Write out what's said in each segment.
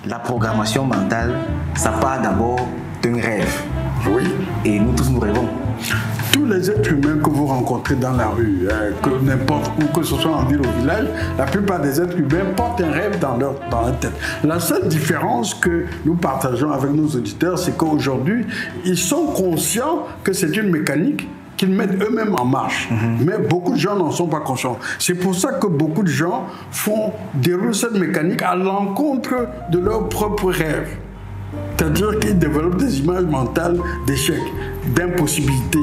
la programmation mentale, ça part d'abord d'un rêve. Oui. Et nous tous, nous rêvons. Tous les êtres humains que vous rencontrez dans la rue, que n'importe où, que ce soit en ville ou au village, la plupart des êtres humains portent un rêve dans leur tête. La seule différence que nous partageons avec nos auditeurs, c'est qu'aujourd'hui, ils sont conscients que c'est une mécanique qu'ils mettent eux-mêmes en marche. Mais beaucoup de gens n'en sont pas conscients. C'est pour ça que beaucoup de gens déroulent cette mécanique à l'encontre de leurs propres rêves. C'est-à-dire qu'ils développent des images mentales d'échec, d'impossibilité.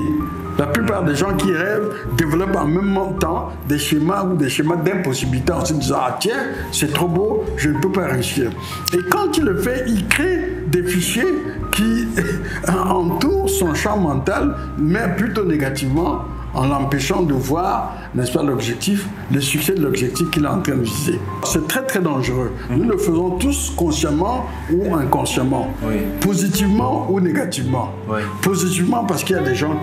La plupart des gens qui rêvent développent en même temps des schémas d'impossibilité en se disant « Ah tiens, c'est trop beau, je ne peux pas réussir ». Et quand il le fait, il crée des fichiers qui entourent son champ mental, mais plutôt négativement, en l'empêchant de voir, n'est-ce pas, l'objectif, le succès de l'objectif qu'il est en train de viser. C'est très très dangereux. Nous le faisons tous consciemment ou inconsciemment, positivement ou négativement. Positivement parce qu'il y a des gens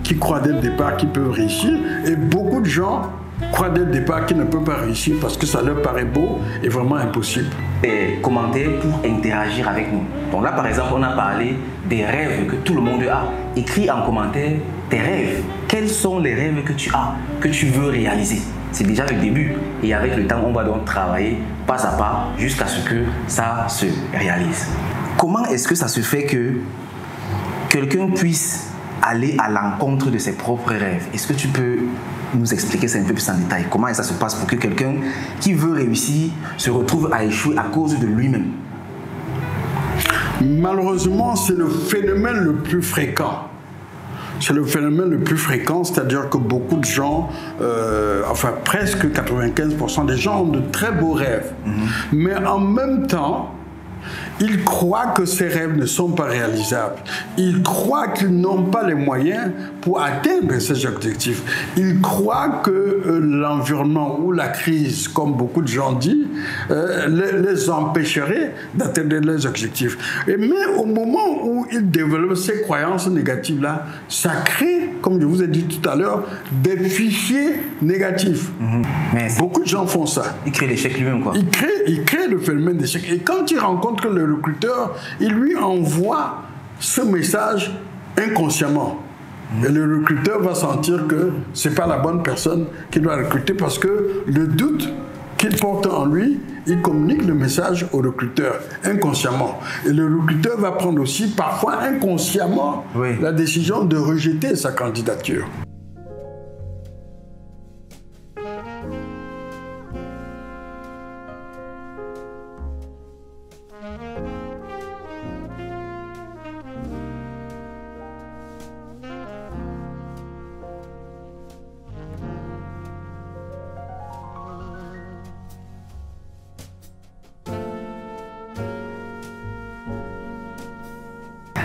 qui croient dès le départ qu'ils peuvent réussir, et beaucoup de gens croient dès le départ qu'ils ne peuvent pas réussir parce que ça leur paraît beau et vraiment impossible. Des commentaires pour interagir avec nous. Donc là, par exemple, on a parlé des rêves que tout le monde a. Écris en commentaire tes rêves. Quels sont les rêves que tu as, que tu veux réaliser? C'est déjà le début. Et avec le temps, on va donc travailler pas à pas jusqu'à ce que ça se réalise. Comment est-ce que ça se fait que quelqu'un puisse aller à l'encontre de ses propres rêves? Est-ce que tu peux nous expliquer ça un peu plus en détail? Comment ça se passe pour que quelqu'un qui veut réussir se retrouve à échouer à cause de lui-même? Malheureusement, c'est le phénomène le plus fréquent. C'est le phénomène le plus fréquent, c'est-à-dire que beaucoup de gens, enfin presque 95% des gens ont de très beaux rêves. Mais en même temps, ils croient que ces rêves ne sont pas réalisables. Ils croient qu'ils n'ont pas les moyens pour atteindre ces objectifs. Ils croient que l'environnement ou la crise, comme beaucoup de gens disent, les empêcherait d'atteindre leurs objectifs. Mais au moment où ils développent ces croyances négatives-là, ça crée, comme je vous ai dit tout à l'heure, des fichiers négatifs. Beaucoup de gens font ça. Ils créent l'échec lui-même, quoi. Ils créent le phénomène d'échec. Et quand ils rencontrent le recruteur, il lui envoie ce message inconsciemment. Et le recruteur va sentir que ce n'est pas la bonne personne qu'il doit recruter parce que le doute qu'il porte en lui, il communique le message au recruteur inconsciemment. Et le recruteur va prendre aussi parfois inconsciemment la décision de rejeter sa candidature.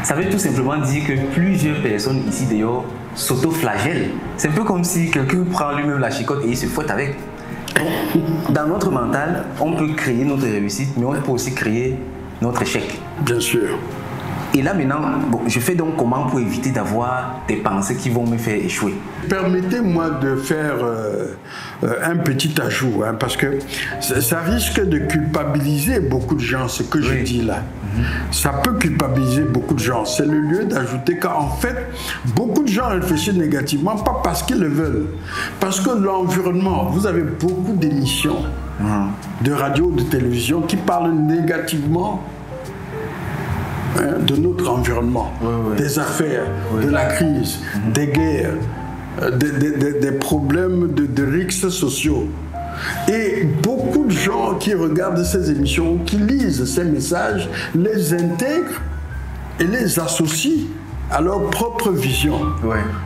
Ça veut tout simplement dire que plusieurs personnes ici d'ailleurs s'auto-flagellent. C'est un peu comme si quelqu'un prend lui-même la chicotte et il se fouette avec. Dans notre mental, on peut créer notre réussite, mais on peut aussi créer notre échec. Bien sûr. Et là maintenant, bon, je fais donc comment pour éviter d'avoir des pensées qui vont me faire échouer? Permettez-moi de faire un petit ajout, hein, parce que ça risque de culpabiliser beaucoup de gens, ce que je dis là. Ça peut culpabiliser beaucoup de gens. C'est le lieu d'ajouter qu'en fait, beaucoup de gens réfléchissent négativement, pas parce qu'ils le veulent, parce que l'environnement, vous avez beaucoup d'émissions de radio ou de télévision qui parlent négativement de notre environnement, des affaires, de la crise, des guerres, des problèmes de risques sociaux. Et beaucoup de gens qui regardent ces émissions, qui lisent ces messages, les intègrent et les associent à leur propre vision.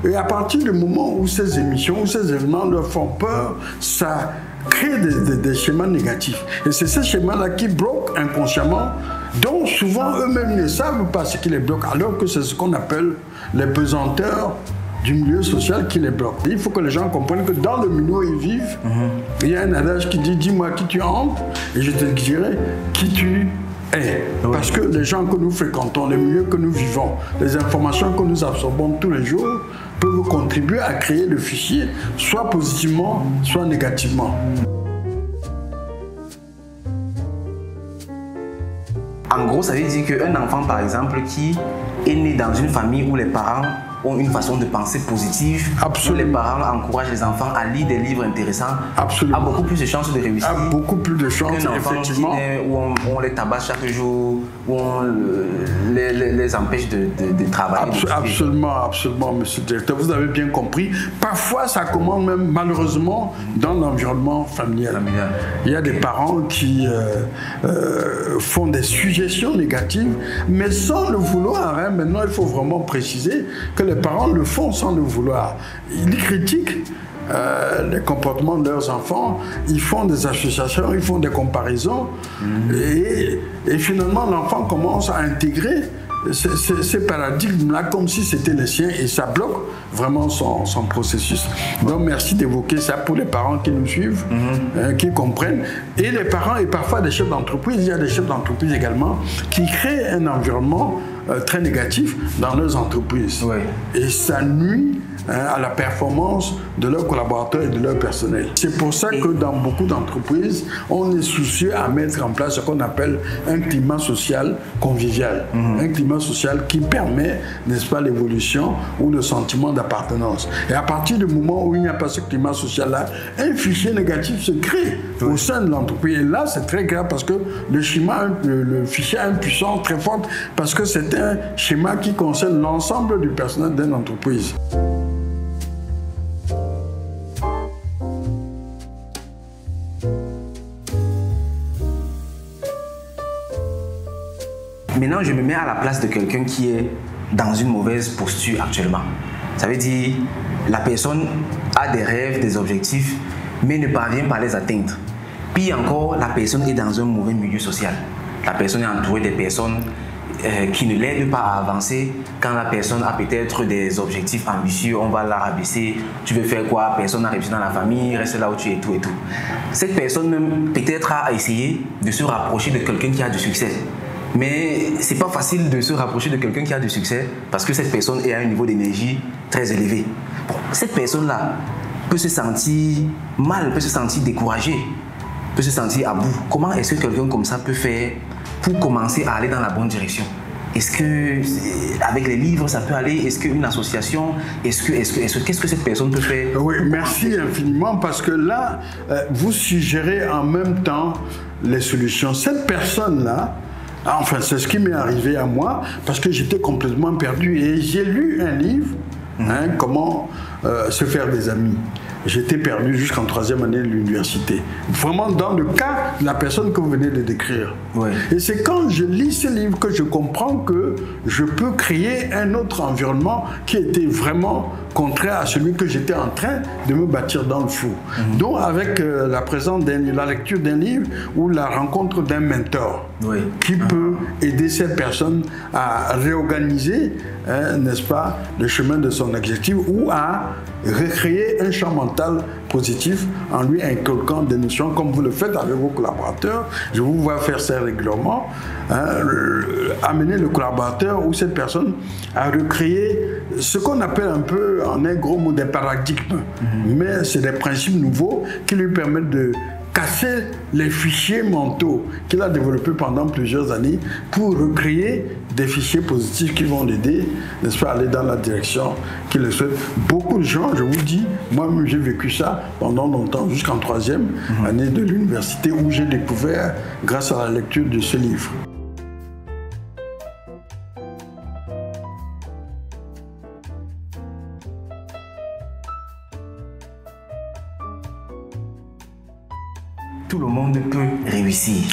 Et à partir du moment où ces émissions, où ces événements leur font peur, ça crée des schémas négatifs. Et c'est ces schémas-là qui bloquent inconsciemment, dont souvent eux-mêmes ne savent pas ce qui les bloque, alors que c'est ce qu'on appelle les pesanteurs du milieu social qui les bloque. Il faut que les gens comprennent que dans le milieu où ils vivent, il y a un adage qui dit « dis-moi qui tu es et je te dirai qui tu es ». Parce que les gens que nous fréquentons, les milieux que nous vivons, les informations que nous absorbons tous les jours peuvent contribuer à créer le fichier, soit positivement, soit négativement. En gros, ça veut dire qu'un enfant, par exemple, qui est né dans une famille où les parents ont une façon de penser positive, où les parents encouragent les enfants à lire des livres intéressants, a beaucoup plus de chances de réussir. A beaucoup plus de chances, qu'un enfant effectivement. Qui naît, où on les tabasse chaque jour, où on les empêche de travailler. Absolument, absolument, monsieur le directeur. Vous avez bien compris. Parfois, ça commence même malheureusement dans l'environnement familial. Il y a des parents qui font des suggestions négatives, mais sans le vouloir. Hein. Maintenant, il faut vraiment préciser que les parents le font sans le vouloir. Ils critiquent les comportements de leurs enfants, ils font des associations, ils font des comparaisons, et finalement l'enfant commence à intégrer ces paradigmes-là comme si c'était les siens, et ça bloque vraiment son processus. Donc merci d'évoquer ça pour les parents qui nous suivent, qui comprennent. Et les parents et parfois des chefs d'entreprise, il y a des chefs d'entreprise également qui créent un environnement très négatif dans leurs entreprises. Ouais. Et ça nuit à la performance de leurs collaborateurs et de leur personnel. C'est pour ça que dans beaucoup d'entreprises, on est soucieux à mettre en place ce qu'on appelle un climat social convivial. Un climat social qui permet, n'est-ce pas, l'évolution ou le sentiment d'appartenance. Et à partir du moment où il n'y a pas ce climat social-là, un fichier négatif se crée au sein de l'entreprise. Et là, c'est très grave parce que le fichier a une puissance très forte parce que c'est un schéma qui concerne l'ensemble du personnel d'une entreprise. Maintenant, je me mets à la place de quelqu'un qui est dans une mauvaise posture actuellement. Ça veut dire, la personne a des rêves, des objectifs, mais ne parvient pas à les atteindre. Puis encore, la personne est dans un mauvais milieu social. La personne est entourée des personnes qui ne l'aident pas à avancer. Quand la personne a peut-être des objectifs ambitieux, on va la rabaisser. Tu veux faire quoi? Personne n'a réussi dans la famille, reste là où tu es et tout et tout. Cette personne même peut-être a essayé de se rapprocher de quelqu'un qui a du succès. Mais c'est pas facile de se rapprocher de quelqu'un qui a du succès parce que cette personne est à un niveau d'énergie très élevé. Bon, cette personne-là peut se sentir mal, peut se sentir découragée, peut se sentir à bout. Comment est-ce que quelqu'un comme ça peut faire pour commencer à aller dans la bonne direction? Est-ce que avec les livres ça peut aller? Est-ce qu'une association? Qu'est-ce que cette personne peut faire? Oui, merci infiniment parce que là, vous suggérez en même temps les solutions. Cette personne-là, enfin, c'est ce qui m'est arrivé à moi parce que j'étais complètement perdu et j'ai lu un livre, comment se faire des amis. J'étais perdu jusqu'en 3e année de l'université. Vraiment dans le cas de la personne que vous venez de décrire. Ouais. Et c'est quand je lis ce livre que je comprends que je peux créer un autre environnement qui était vraiment contraire à celui que j'étais en train de me bâtir dans le fou. Donc avec la présence la lecture d'un livre ou la rencontre d'un mentor qui peut aider cette personne à réorganiser, n'est-ce pas, le chemin de son objectif ou à recréer un champ mental positif en lui inculquant des notions comme vous le faites avec vos collaborateurs. Je vous vois faire ça régulièrement, amener le collaborateur ou cette personne à recréer ce qu'on appelle un peu en un gros mot des paradigmes, mais c'est des principes nouveaux qui lui permettent de casser les fichiers mentaux qu'il a développés pendant plusieurs années pour recréer des fichiers positifs qui vont l'aider, n'est-ce pas, à aller dans la direction qu'il le souhaite. Beaucoup de gens, je vous dis, moi-même j'ai vécu ça pendant longtemps, jusqu'en 3e année de l'université où j'ai découvert grâce à la lecture de ce livre. Tout le monde peut réussir.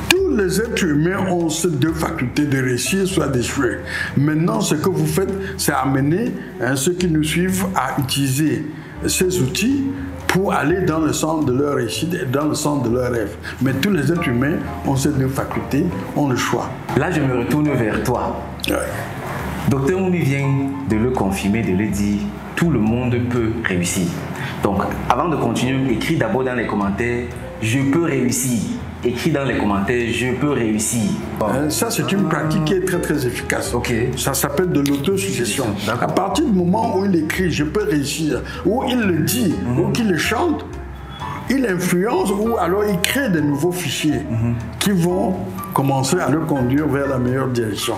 Tous les êtres humains ont ces deux facultés de réussir, soit d'échouer. Maintenant, ce que vous faites, c'est amener ceux qui nous suivent à utiliser ces outils pour aller dans le sens de leur réussite et dans le sens de leur rêve. Mais tous les êtres humains ont ces deux facultés, ont le choix. Là, je me retourne vers toi. Docteur Moumi vient de le confirmer, de le dire, tout le monde peut réussir. Donc, avant de continuer, écris d'abord dans les commentaires « Je peux réussir ». Écris dans les commentaires « Je peux réussir ». Ça, c'est une pratique qui est très très efficace. Ça s'appelle de l'autosuggestion. À partir du moment où il écrit « Je peux réussir », ou il le dit, ou qu'il le chante, il influence ou alors il crée de nouveaux fichiers qui vont commencer à le conduire vers la meilleure direction.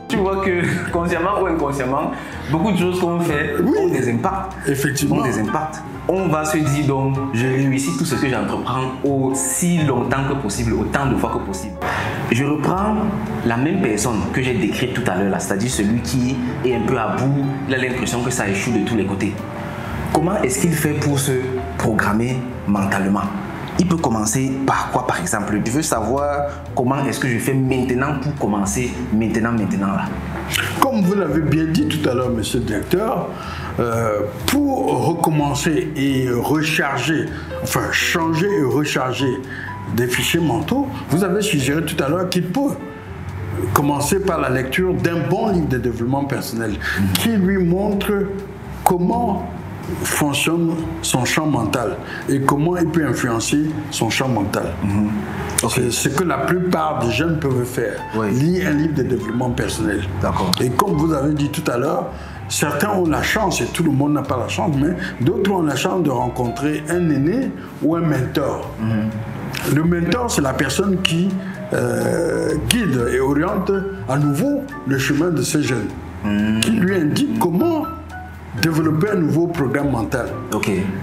Tu vois que consciemment ou inconsciemment, beaucoup de choses qu'on fait ont des impacts. Effectivement. Ont des impacts. On va se dire donc, je réussis tout ce que j'entreprends aussi longtemps que possible, autant de fois que possible. Je reprends la même personne que j'ai décrite tout à l'heure, c'est-à-dire celui qui est un peu à bout, il a l'impression que ça échoue de tous les côtés. Comment est-ce qu'il fait pour se programmer mentalement? Il peut commencer par quoi, par exemple? Je veux savoir comment est-ce que je fais maintenant pour commencer maintenant là. Comme vous l'avez bien dit tout à l'heure, monsieur le directeur, pour recommencer et recharger, enfin changer et recharger des fichiers mentaux, vous avez suggéré tout à l'heure qu'il peut commencer par la lecture d'un bon livre de développement personnel qui lui montre comment fonctionne son champ mental et comment il peut influencer son champ mental. Okay. C'est ce que la plupart des jeunes peuvent faire, lire un livre de développement personnel. Et comme vous avez dit tout à l'heure, certains ont la chance, et tout le monde n'a pas la chance, mais d'autres ont la chance de rencontrer un aîné ou un mentor. Le mentor, c'est la personne qui guide et oriente à nouveau le chemin de ces jeunes, qui lui indique comment développer un nouveau programme mental.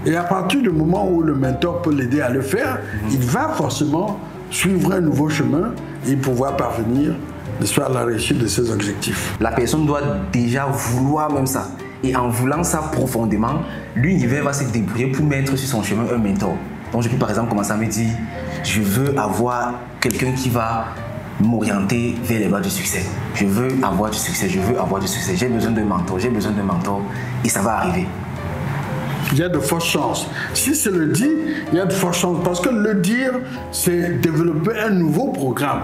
Et à partir du moment où le mentor peut l'aider à le faire, il va forcément suivre un nouveau chemin et pouvoir parvenir à la réussite de ses objectifs. La personne doit déjà vouloir même ça. Et en voulant ça profondément, l'univers va se débrouiller pour mettre sur son chemin un mentor. Donc je peux par exemple commencer à me dire, je veux avoir quelqu'un qui va m'orienter vers les voies du succès. Je veux avoir du succès, je veux avoir du succès. J'ai besoin d'un mentor, j'ai besoin d'un mentor et ça va arriver. Il y a de fortes chances. Si c'est le dit, il y a de fortes chances. Parce que le dire, c'est développer un nouveau programme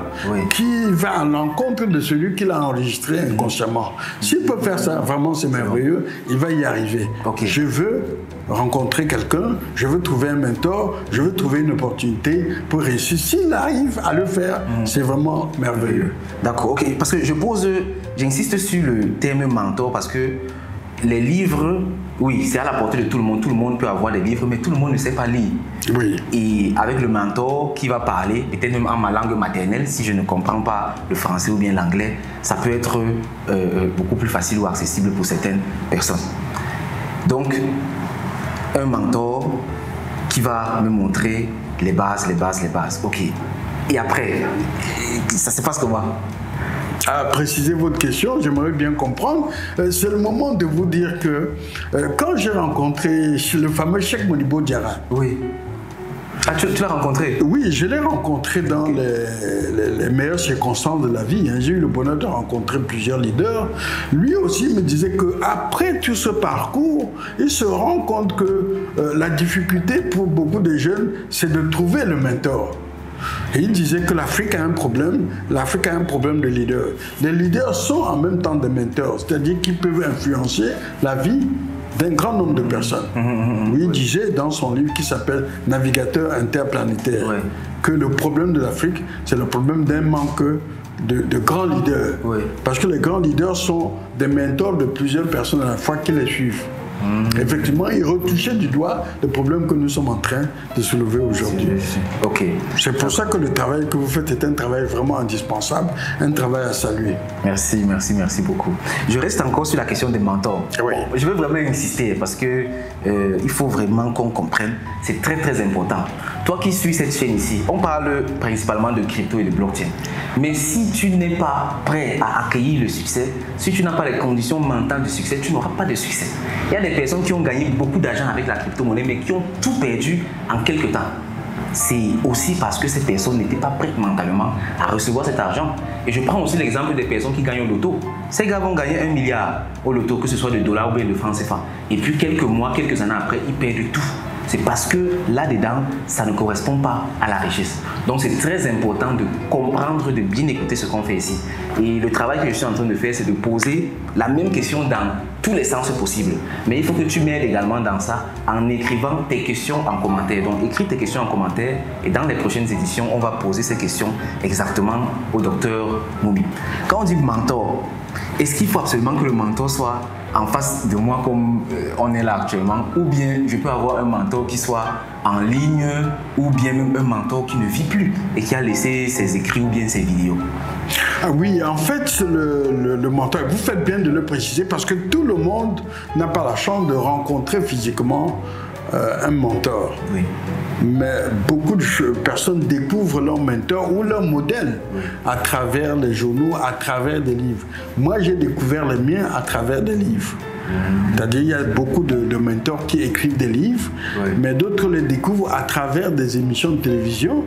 qui va à l'encontre de celui qui l'a enregistré inconsciemment. S'il peut faire ça, vraiment c'est merveilleux, il va y arriver. Je veux rencontrer quelqu'un, je veux trouver un mentor, je veux trouver une opportunité pour réussir. S'il arrive à le faire, c'est vraiment merveilleux. D'accord, parce que j'insiste sur le terme mentor parce que les livres, oui, c'est à la portée de tout le monde. Tout le monde peut avoir des livres, mais tout le monde ne sait pas lire. Et avec le mentor qui va parler, peut-être même en ma langue maternelle, si je ne comprends pas le français ou bien l'anglais, ça peut être beaucoup plus facile ou accessible pour certaines personnes. Donc, un mentor qui va me montrer les bases. Et après, ça se passe comment? À préciser votre question, j'aimerais bien comprendre. C'est le moment de vous dire que quand j'ai rencontré le fameux Cheikh Modibo Diarra. Ah, tu l'as rencontré? Oui, je l'ai rencontré dans les meilleures circonstances de la vie. J'ai eu le bonheur de rencontrer plusieurs leaders. Lui aussi me disait qu'après tout ce parcours, il se rend compte que la difficulté pour beaucoup de jeunes, c'est de trouver le mentor. Et il disait que l'Afrique a un problème de leaders. Les leaders sont en même temps des mentors, c'est-à-dire qu'ils peuvent influencer la vie d'un grand nombre de personnes. Il disait dans son livre qui s'appelle Navigateur interplanétaire que le problème de l'Afrique, c'est le problème d'un manque de grands leaders. Parce que les grands leaders sont des mentors de plusieurs personnes à la fois qui les suivent. Effectivement, il retouchait du doigt le problème que nous sommes en train de soulever aujourd'hui. C'est pour ça que le travail que vous faites est un travail vraiment indispensable, un travail à saluer. Merci beaucoup. Je reste encore sur la question des mentors. Je veux vraiment insister parce que il faut vraiment qu'on comprenne. C'est très très important. Toi qui suis cette chaîne ici, on parle principalement de crypto et de blockchain. Mais si tu n'es pas prêt à accueillir le succès, si tu n'as pas les conditions mentales du succès, tu n'auras pas de succès. Il y a des personnes qui ont gagné beaucoup d'argent avec la crypto-monnaie, mais qui ont tout perdu en quelques temps. C'est aussi parce que ces personnes n'étaient pas prêtes mentalement à recevoir cet argent. Et je prends aussi l'exemple des personnes qui gagnent au loto. Ces gars vont gagner 1 milliard au loto, que ce soit de dollars ou bien de francs CFA. Et puis quelques mois, quelques années après, ils perdent tout. C'est parce que là-dedans, ça ne correspond pas à la richesse. Donc c'est très important de comprendre, de bien écouter ce qu'on fait ici. Et le travail que je suis en train de faire, c'est de poser la même question dans tous les sens possibles. Mais il faut que tu m'aides également dans ça en écrivant tes questions en commentaire. Donc écris tes questions en commentaire et dans les prochaines éditions, on va poser ces questions exactement au docteur Moumi. Quand on dit mentor, est-ce qu'il faut absolument que le mentor soit en face de moi comme on est là actuellement, ou bien je peux avoir un mentor qui soit en ligne ou bien même un mentor qui ne vit plus et qui a laissé ses écrits ou bien ses vidéos? Ah oui, en fait, le mentor, vous faites bien de le préciser parce que tout le monde n'a pas la chance de rencontrer physiquement un mentor. Oui. Mais beaucoup de personnes découvrent leur mentor ou leur modèle à travers les journaux, à travers des livres. Moi, j'ai découvert les miens à travers des livres. C'est-à-dire qu'il y a beaucoup de mentors qui écrivent des livres, mais d'autres les découvrent à travers des émissions de télévision.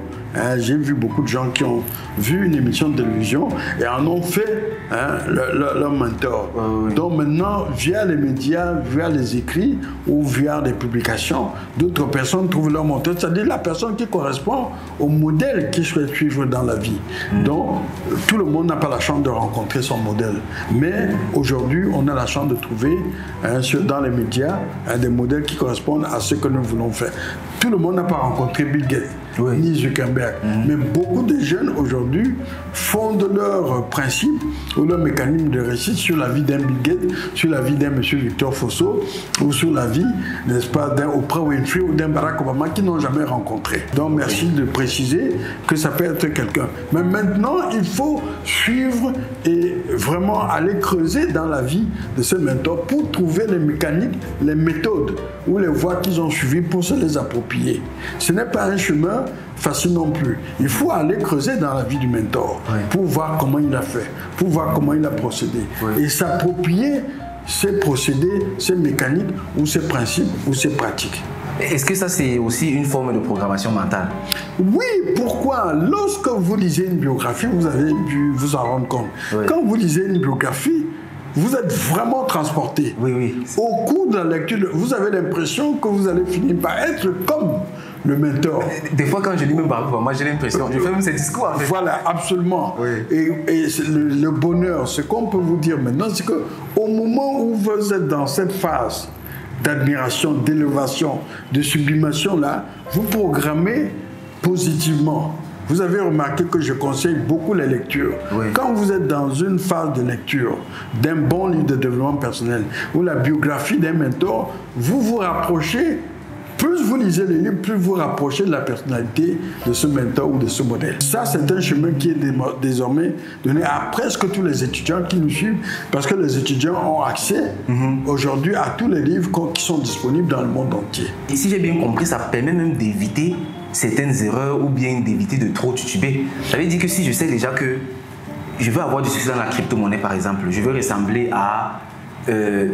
J'ai vu beaucoup de gens qui ont vu une émission de télévision et en ont fait leur mentor. Donc maintenant, via les médias, via les écrits ou via des publications, d'autres personnes trouvent leur mentor, c'est-à-dire la personne qui correspond au modèle qu'ils souhaitent suivre dans la vie. Donc, tout le monde n'a pas la chance de rencontrer son modèle. Mais aujourd'hui, on a la chance de trouver dans les médias des modèles qui correspondent à ce que nous voulons faire. Tout le monde n'a pas rencontré Bill Gates, ni Zuckerberg, mais beaucoup de jeunes aujourd'hui fondent leurs principes ou leurs mécanismes de réussite sur la vie d'un Bill Gates, sur la vie d'un M. Victor Fosso ou sur la vie, n'est-ce pas, d'un Oprah Winfrey ou d'un Barack Obama qui n'ont jamais rencontré. Donc merci de préciser que ça peut être quelqu'un. Mais maintenant, il faut suivre et vraiment aller creuser dans la vie de ce mentor pour trouver les mécaniques, les méthodes ou les voies qu'ils ont suivies pour se les approprier. Ce n'est pas un chemin facile non plus. Il faut aller creuser dans la vie du mentor pour voir comment il a fait, pour voir comment il a procédé et s'approprier ces procédés, ces mécaniques ou ces principes ou ces pratiques. Est-ce que ça c'est aussi une forme de programmation mentale? Oui, pourquoi? Lorsque vous lisez une biographie, vous avez dû vous en rendre compte. Quand vous lisez une biographie, vous êtes vraiment transporté. Au cours de la lecture, vous avez l'impression que vous allez finir par être comme le mentor. Des fois, quand je lis même par moi, j'ai l'impression, je fais même ces discours. En fait. Voilà, absolument. Et le bonheur, ce qu'on peut vous dire maintenant, c'est qu'au moment où vous êtes dans cette phase d'admiration, d'élévation, de sublimation, là, vous programmez positivement. Vous avez remarqué que je conseille beaucoup les lectures. Quand vous êtes dans une phase de lecture d'un bon livre de développement personnel ou la biographie d'un mentor, vous vous rapprochez, plus vous lisez les livres, plus vous rapprochez de la personnalité de ce mentor ou de ce modèle. Ça, c'est un chemin qui est désormais donné à presque tous les étudiants qui nous suivent, parce que les étudiants ont accès aujourd'hui à tous les livres qui sont disponibles dans le monde entier. Et si j'ai bien compris, ça permet même d'éviter certaines erreurs ou bien d'éviter de trop tituber. Ça veut dire que si je sais déjà que je veux avoir du succès dans la crypto-monnaie par exemple, je veux ressembler à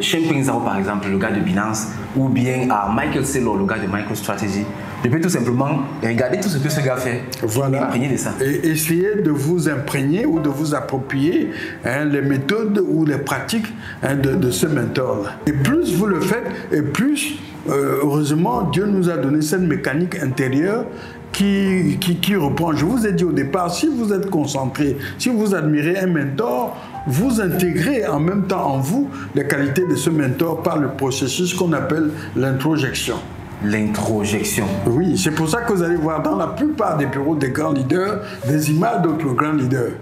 Changpeng Zhao par exemple, le gars de Binance, ou bien à Michael Saylor, le gars de MicroStrategy, je peux tout simplement regarder tout ce que ce gars fait et m'imprégner de ça. Et essayer de vous imprégner ou de vous approprier les méthodes ou les pratiques de ce mentor-là. Et plus vous le faites, et plus, heureusement, Dieu nous a donné cette mécanique intérieure qui reprend. Je vous ai dit au départ, si vous êtes concentré, si vous admirez un mentor, vous intégrez en même temps en vous les qualités de ce mentor par le processus qu'on appelle l'introjection. L'introjection. Oui, c'est pour ça que vous allez voir dans la plupart des bureaux des grands leaders des images d'autres grands leaders.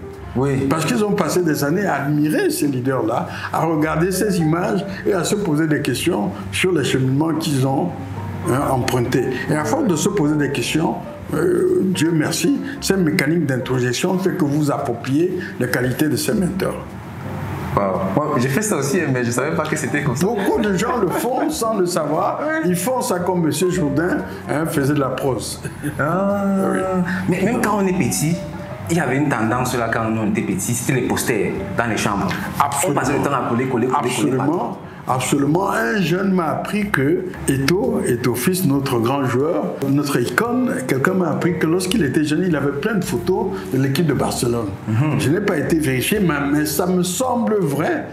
Parce qu'ils ont passé des années à admirer ces leaders-là, à regarder ces images et à se poser des questions sur les cheminements qu'ils ont empruntés. Et à force de se poser des questions, Dieu merci, cette mécanique d'introjection fait que vous appropriez les qualités de ces mentors. Moi, j'ai fait ça aussi, mais je ne savais pas que c'était comme ça. Beaucoup de gens le font sans le savoir. Ils font ça comme M. Jourdain faisait de la prose. Mais même quand on est petit, il y avait une tendance là quand on était petit, c'était les posters dans les chambres. On passait le temps à coller. Absolument. Un jeune m'a appris que Eto'o Fils, notre grand joueur, notre icône, quelqu'un m'a appris que lorsqu'il était jeune, il avait plein de photos de l'équipe de Barcelone. Je n'ai pas été vérifié, mais ça me semble vrai.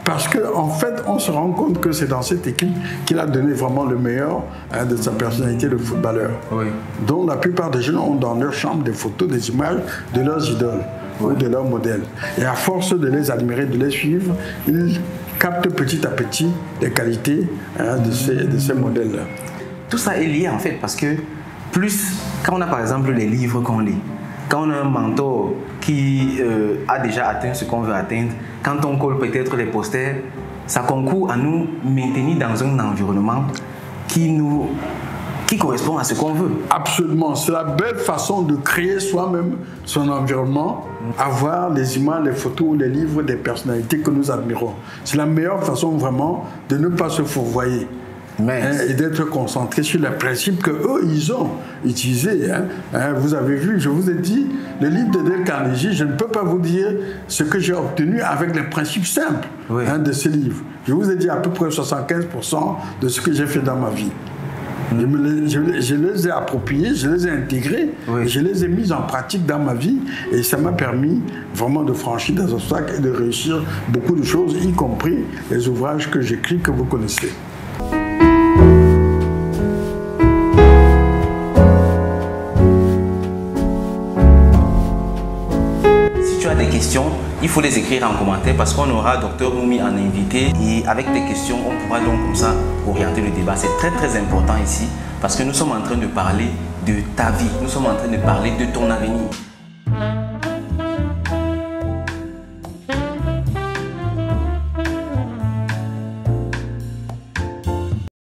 Parce qu'en fait, on se rend compte que c'est dans cette équipe qu'il a donné vraiment le meilleur de sa personnalité de footballeur. Donc la plupart des jeunes ont dans leur chambre des photos, des images de leurs idoles ou de leurs modèles. Et à force de les admirer, de les suivre, ils captent petit à petit les qualités de ces modèles-là. Tout ça est lié en fait parce que quand on a par exemple les livres qu'on lit, quand on a un mentor qui a déjà atteint ce qu'on veut atteindre, quand on colle peut-être les posters, ça concourt à nous maintenir dans un environnement qui nous qui correspond à ce qu'on veut. Absolument, c'est la belle façon de créer soi-même son environnement, avoir les images, les photos, les livres des personnalités que nous admirons. C'est la meilleure façon vraiment de ne pas se fourvoyer. Et d'être concentré sur les principes qu'eux, ils ont utilisés. Vous avez vu, je vous ai dit, le livre de Dale Carnegie, je ne peux pas vous dire ce que j'ai obtenu avec les principes simples de ce livre. Je vous ai dit à peu près 75% de ce que j'ai fait dans ma vie. Je les ai appropriés, je les ai intégrés, je les ai mis en pratique dans ma vie et ça m'a permis vraiment de franchir des obstacles et de réussir beaucoup de choses, y compris les ouvrages que j'écris, que vous connaissez. Des questions, il faut les écrire en commentaire parce qu'on aura Dr Moumi en invité et avec des questions, on pourra donc comme ça orienter le débat. C'est très important ici parce que nous sommes en train de parler de ta vie, nous sommes en train de parler de ton avenir.